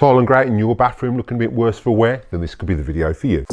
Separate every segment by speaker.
Speaker 1: Tile and grout in your bathroom looking a bit worse for wear? Then this could be the video for you.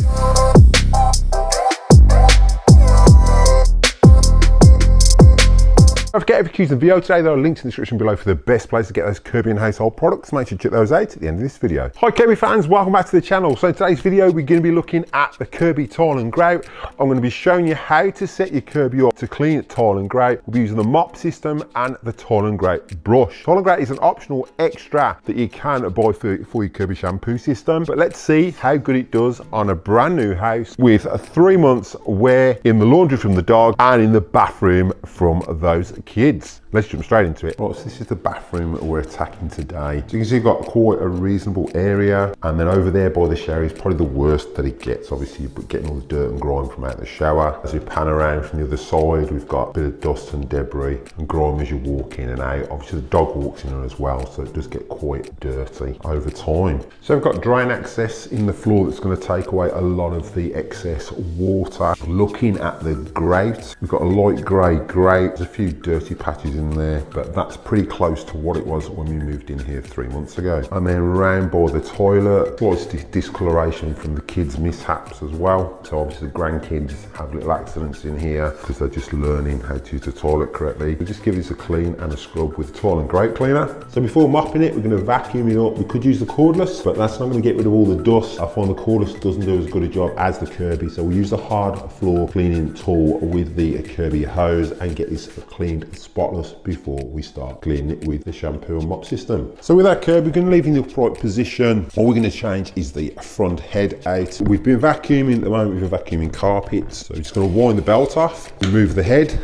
Speaker 1: Don't forget, if you're using the video today, there are links in the description below for the best place to get those Kirby and household products. Make sure to check those out at the end of this video. Hi Kirby fans, welcome back to the channel. So in today's video, we're going to be looking at the Kirby tile and grout. I'm going to be showing you how to set your Kirby up to clean tile and grout. We'll be using the mop system and the tile and grout brush. Tile and grout is an optional extra that you can buy for your Kirby shampoo system. But let's see how good it does on a brand new house with 3 months wear in the laundry from the dog and in the bathroom from those kids. Let's jump straight into it. Right, so this is the bathroom that we're attacking today. So you can see you've got quite a reasonable area, and then over there by the shower is probably the worst that it gets. Obviously you're getting all the dirt and grime from out the shower. As we pan around from the other side, we've got a bit of dust and debris and grime as you walk in and out. Obviously the dog walks in as well, so it does get quite dirty over time. So we've got drain access in the floor that's going to take away a lot of the excess water. Looking at the grout, we've got a light grey grout. There's a few dirty patches in there, but that's pretty close to what it was when we moved in here 3 months ago. And then round by the toilet, slight discoloration from the kids' mishaps as well. So obviously the grandkids have little accidents in here because they're just learning how to use the toilet correctly. We just give this a clean and a scrub with tile and grout cleaner. So before mopping it, we're going to vacuum it up. We could use the cordless, but that's not going to get rid of all the dust. I find the cordless doesn't do as good a job as the Kirby, so we use the hard floor cleaning tool with the Kirby hose and get this cleaned spotless before we start cleaning it with the shampoo and mop system. So with our Kirby, we're going to leave in the upright position. All we're going to change is the front head out. We've been vacuuming at the moment, we've been vacuuming carpets. So we're just going to wind the belt off, remove the head,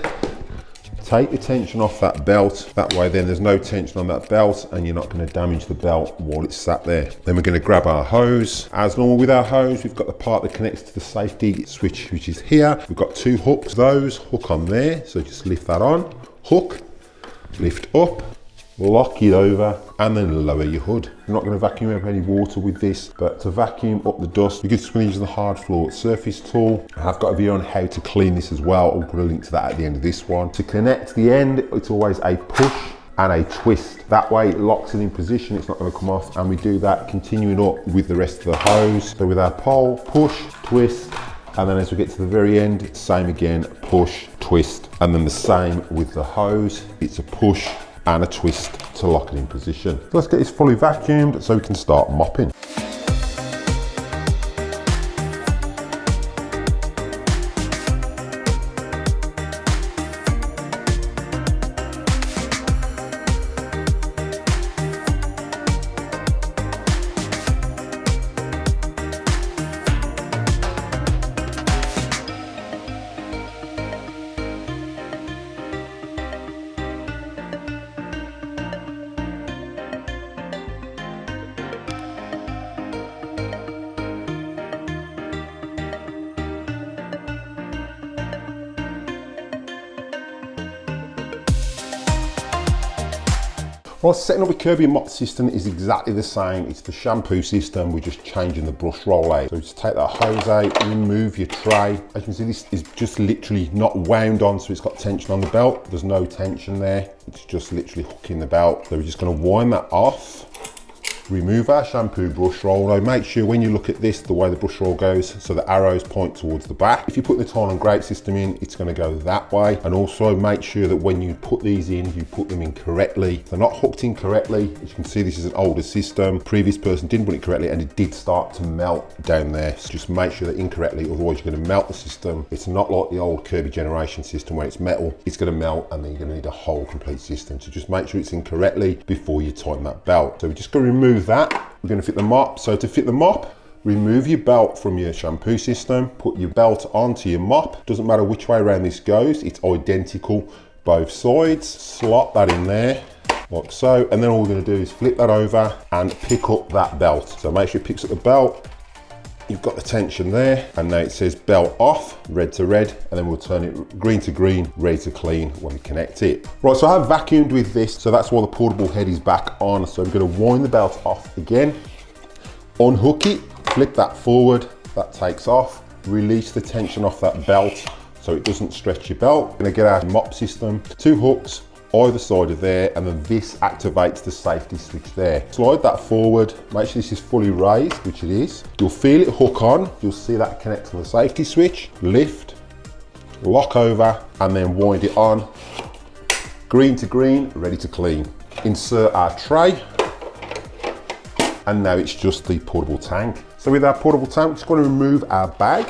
Speaker 1: take the tension off that belt. That way then there's no tension on that belt and you're not going to damage the belt while it's sat there. Then we're going to grab our hose. As normal with our hose, we've got the part that connects to the safety switch, which is here. We've got 2 hooks. Those hook on there, so just lift that on, hook, lift up, lock it over, and then lower your hood. You're not going to vacuum up any water with this, but to vacuum up the dust, we're just going to use the hard floor surface tool. I've got a video on how to clean this as well. I'll put a link to that at the end of this one. To connect the end, it's always a push and a twist. That way it locks it in position, it's not going to come off, and we do that continuing up with the rest of the hose. So with our pole, push, twist, and then as we get to the very end, same again, push, twist, and then the same with the hose. It's a push and a twist to lock it in position. So let's get this fully vacuumed so we can start mopping. Well, setting up a Kirby mop system is exactly the same. It's the shampoo system, we're just changing the brush roll out. So just take that hose out, remove your tray. As you can see, this is just literally not wound on, so it's got tension on the belt. There's no tension there. It's just literally hooking the belt. So we're just gonna wind that off. Remove our shampoo brush roll. Now make sure when you look at this, the way the brush roll goes, so the arrows point towards the back. If you put the tile and grout system in, it's going to go that way. And also make sure that when you put these in, you put them in correctly. If they're not hooked in correctly, as you can see, this is an older system. Previous person didn't put it correctly and it did start to melt down there. So just make sure they're incorrectly, otherwise you're going to melt the system. It's not like the old Kirby generation system where it's metal. It's going to melt and then you're going to need a whole complete system. So just make sure it's in correctly before you tighten that belt. So we're just going to remove that. We're going to fit the mop. So to fit the mop, remove your belt from your shampoo system, put your belt onto your mop. Doesn't matter which way around this goes, it's identical both sides. Slot that in there like so, and then all we're going to do is flip that over and pick up that belt. So make sure it picks up the belt. You've got the tension there, and now it says belt off, red to red, and then we'll turn it green to green, ready to clean when we connect it. Right, so I have vacuumed with this, so that's why the portable head is back on. So I'm going to wind the belt off again, unhook it, flip that forward, that takes off, release the tension off that belt so it doesn't stretch your belt. We're going to get our mop system, 2 hooks, either side of there, and then this activates the safety switch there. Slide that forward, make sure this is fully raised, which it is. You'll feel it hook on, you'll see that connects to the safety switch, lift, lock over, and then wind it on. Green to green, ready to clean. Insert our tray, and now it's just the portable tank. So with our portable tank, we're just going to remove our bag.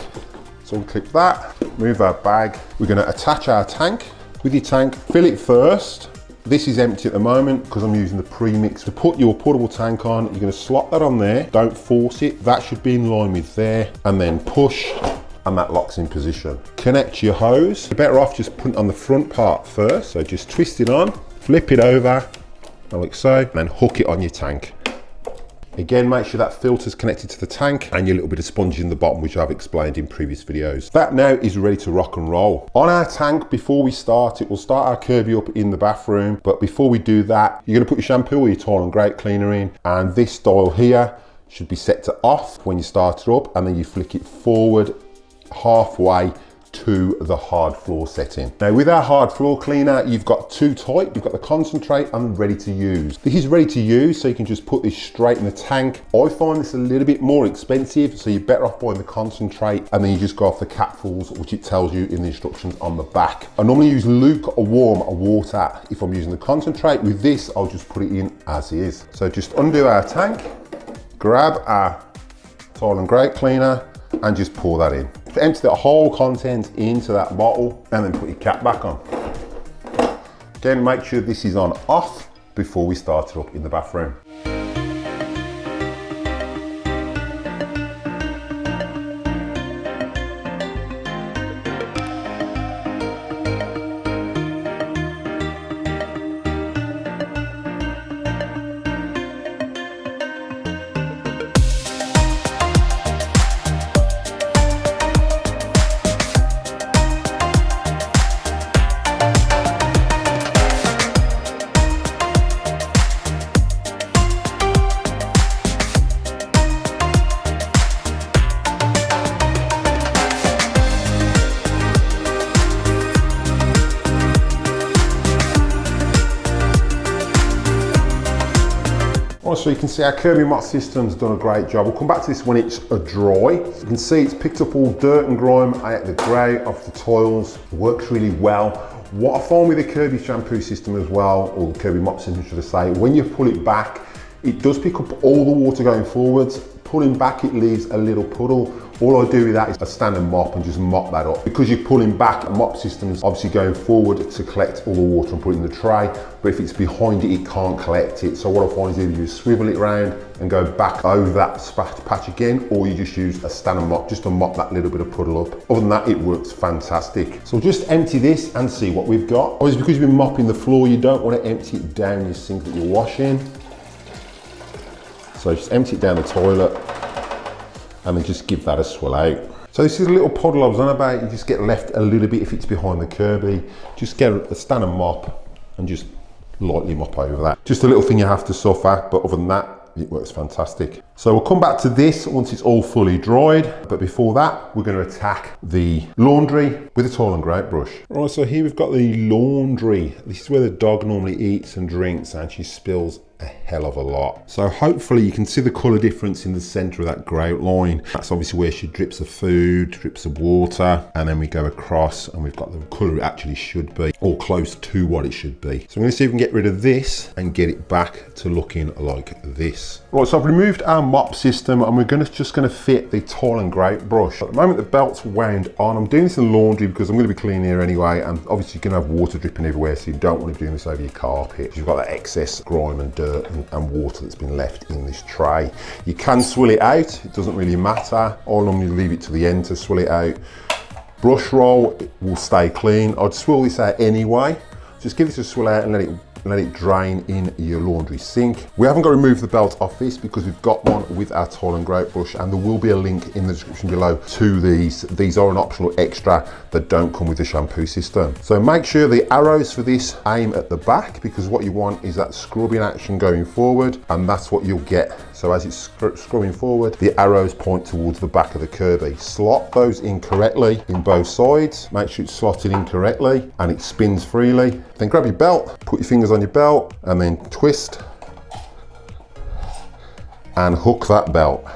Speaker 1: So we'll clip that, move our bag. We're going to attach our tank. With your tank, fill it first. This is empty at the moment because I'm using the premix. To put your portable tank on, you're going to slot that on there. Don't force it. That should be in line with there, and then push, and that locks in position. Connect your hose. You're better off just putting it on the front part first. So just twist it on, flip it over, like so, and then hook it on your tank. Again, make sure that filter's connected to the tank and your little bit of sponge in the bottom, which I've explained in previous videos. That now is ready to rock and roll. On our tank, before we start it, we'll start our Kirby up in the bathroom. But before we do that, you're gonna put your shampoo or your tile and grout cleaner in, and this dial here should be set to off when you start it up, and then you flick it forward halfway to the hard floor setting. Now with our hard floor cleaner, you've got two types. You've got the concentrate and ready to use. This is ready to use, so you can just put this straight in the tank. I find this a little bit more expensive, so you're better off buying the concentrate, and then you just go off the capfuls, which it tells you in the instructions on the back. I normally use lukewarm water if I'm using the concentrate. With this, I'll just put it in as is. So just undo our tank, grab our tile and grout cleaner, and just pour that in. Empty the whole content into that bottle, and then put your cap back on. Again, make sure this is on off before we start it up in the bathroom. So you can see our Kirby mop system's done a great job. We'll come back to this when it's dry. You can see it's picked up all dirt and grime out the grout off the tiles. It works really well. What I find with the Kirby shampoo system as well, or the Kirby mop system should I say, when you pull it back, it does pick up all the water going forwards. Pulling back, it leaves a little puddle. All I do with that is a standard mop and just mop that up. Because you're pulling back, a mop system's obviously going forward to collect all the water and put it in the tray, but if it's behind it, it can't collect it. So what I find is either you swivel it around and go back over that patch again, or you just use a standard mop just to mop that little bit of puddle up. Other than that, it works fantastic. So just empty this and see what we've got. Always, because you've been mopping the floor, you don't want to empty it down your sink that you're washing. So just empty it down the toilet, and then just give that a swirl out. So this is a little puddle I was on about. You just get left a little bit if it's behind the Kirby. Just get a standard mop and just lightly mop over that. Just a little thing you have to suffer, but other than that, it works fantastic. So we'll come back to this once it's all fully dried, but before that, we're going to attack the laundry with a tile and grout brush. Right, so here we've got the laundry. This is where the dog normally eats and drinks, and she spills a hell of a lot. So hopefully you can see the colour difference in the centre of that grout line. That's obviously where she drips of food, drips of water, and then we go across and we've got the colour it actually should be, or close to what it should be. So I'm going to see if we can get rid of this and get it back to looking like this. Right, so I've removed our mop system and we're just going to fit the tile and grout brush. At the moment the belt's wound on. I'm doing this in laundry because I'm going to be cleaning here anyway, and obviously you're going to have water dripping everywhere, so you don't want to be doing this over your carpet. You've got that excess grime and dirt and water that's been left in this tray. You can swill it out, it doesn't really matter. I'll normally leave it to the end to swill it out. Brush roll, it will stay clean. I'd swill this out anyway. Just give this a swill out and let it drain in your laundry sink. We haven't got to remove the belt off this because we've got one with our tile and grout brush, and there will be a link in the description below to these. These are an optional extra that don't come with the shampoo system. So make sure the arrows for this aim at the back, because what you want is that scrubbing action going forward, and that's what you'll get. So as it's screwing forward, the arrows point towards the back of the Kirby. Slot those in correctly in both sides. Make sure it's slotted in correctly and it spins freely. Then grab your belt, put your fingers on your belt and then twist and hook that belt.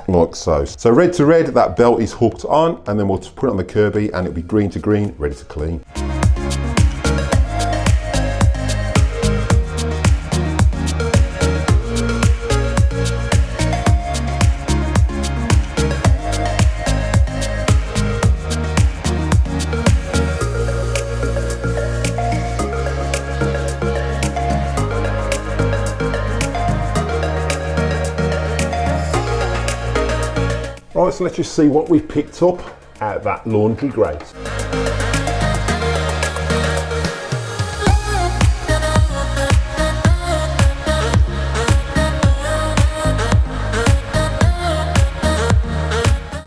Speaker 1: Like so. So red to red, that belt is hooked on, and then we'll put it on the Kirby and it'll be green to green, ready to clean. Right, so let's just see what we've picked up out of that laundry grate.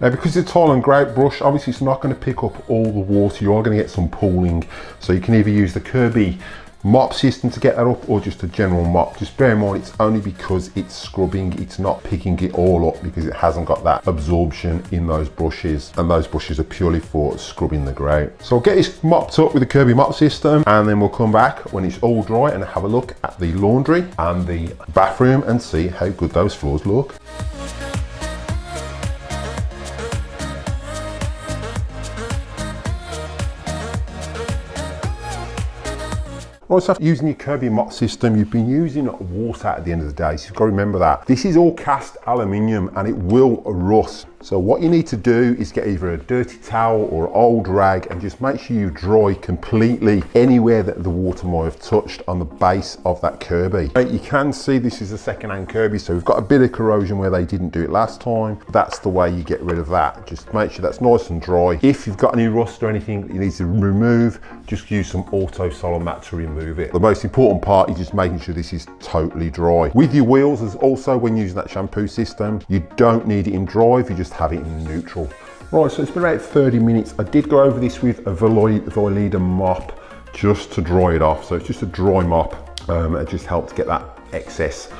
Speaker 1: Now, because it's a tile and grout brush, obviously it's not going to pick up all the water. You are going to get some pooling. So you can either use the Kirby mop system to get that up or just a general mop. Just bear in mind, it's only because it's scrubbing, it's not picking it all up because it hasn't got that absorption in those brushes, and those brushes are purely for scrubbing the grout. So I'll get this mopped up with the Kirby mop system, and then we'll come back when it's all dry and have a look at the laundry and the bathroom and see how good those floors look. Right, so after using your Kirby mop system, you've been using water at the end of the day, so you've got to remember that. This is all cast aluminium and it will rust. So what you need to do is get either a dirty towel or an old rag and just make sure you dry completely anywhere that the water might have touched on the base of that Kirby. You can see this is a second-hand Kirby, so we've got a bit of corrosion where they didn't do it last time. That's the way you get rid of that. Just make sure that's nice and dry. If you've got any rust or anything that you need to remove, just use some auto solid mat to remove it. The most important part is just making sure this is totally dry. With your wheels, as also when using that shampoo system, you don't need it in drive, you just have it in neutral. Right, so it's been about 30 minutes. I did go over this with a Avalir mop just to dry it off. So it's just a dry mop. It just helped get that excess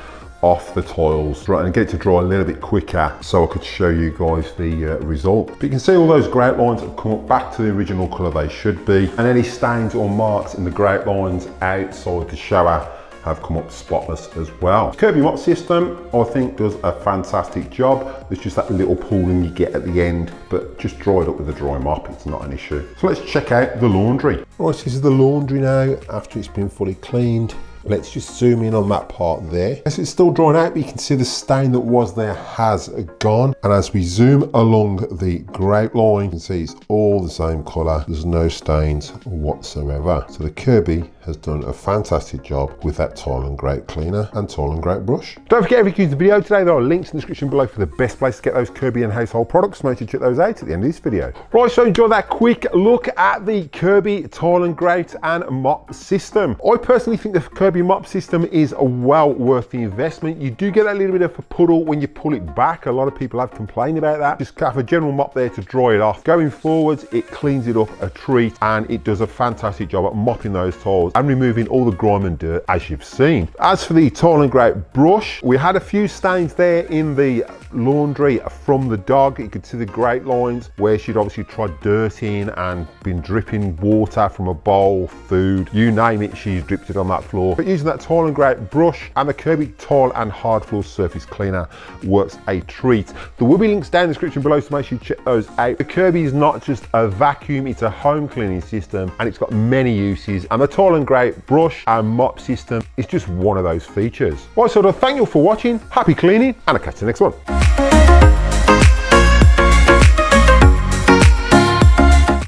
Speaker 1: off the tiles, right, and get it to dry a little bit quicker so I could show you guys the result. But you can see all those grout lines have come up back to the original colour they should be, and any stains or marks in the grout lines outside the shower have come up spotless as well. The Kirby mop system, I think, does a fantastic job. There's just that little pooling you get at the end, but just dry it up with a dry mop, it's not an issue. So let's check out the laundry. Right, so this is the laundry now after it's been fully cleaned. Let's just zoom in on that part there. As it's still drying out, but you can see the stain that was there has gone. And as we zoom along the grout line, you can see it's all the same colour. There's no stains whatsoever. So the Kirby has done a fantastic job with that tile and grout cleaner and tile and grout brush. Don't forget, if you used the video today, there are links in the description below for the best place to get those Kirby and household products. Make sure to check those out at the end of this video. Right, so enjoy that quick look at the Kirby tile and grout and mop system. I personally think the Kirby mop system is well worth the investment. You do get a little bit of a puddle when you pull it back. A lot of people have complained about that. Just have a general mop there to dry it off. Going forwards, it cleans it up a treat, and it does a fantastic job at mopping those tiles and removing all the grime and dirt, as you've seen. As for the tile and grout brush, we had a few stains there in the laundry from the dog. You could see the grout lines where she'd obviously tried dirt in and been dripping water from a bowl, food, you name it, she's dripped it on that floor. But using that tile and grout brush and the Kirby tile and hard floor surface cleaner works a treat. There will be links down in the description below, so make sure you check those out. The Kirby is not just a vacuum, it's a home cleaning system, and it's got many uses, and the tile and grout brush and mop system is just one of those features. Right, so thank you all for watching, happy cleaning, and I'll catch you next one.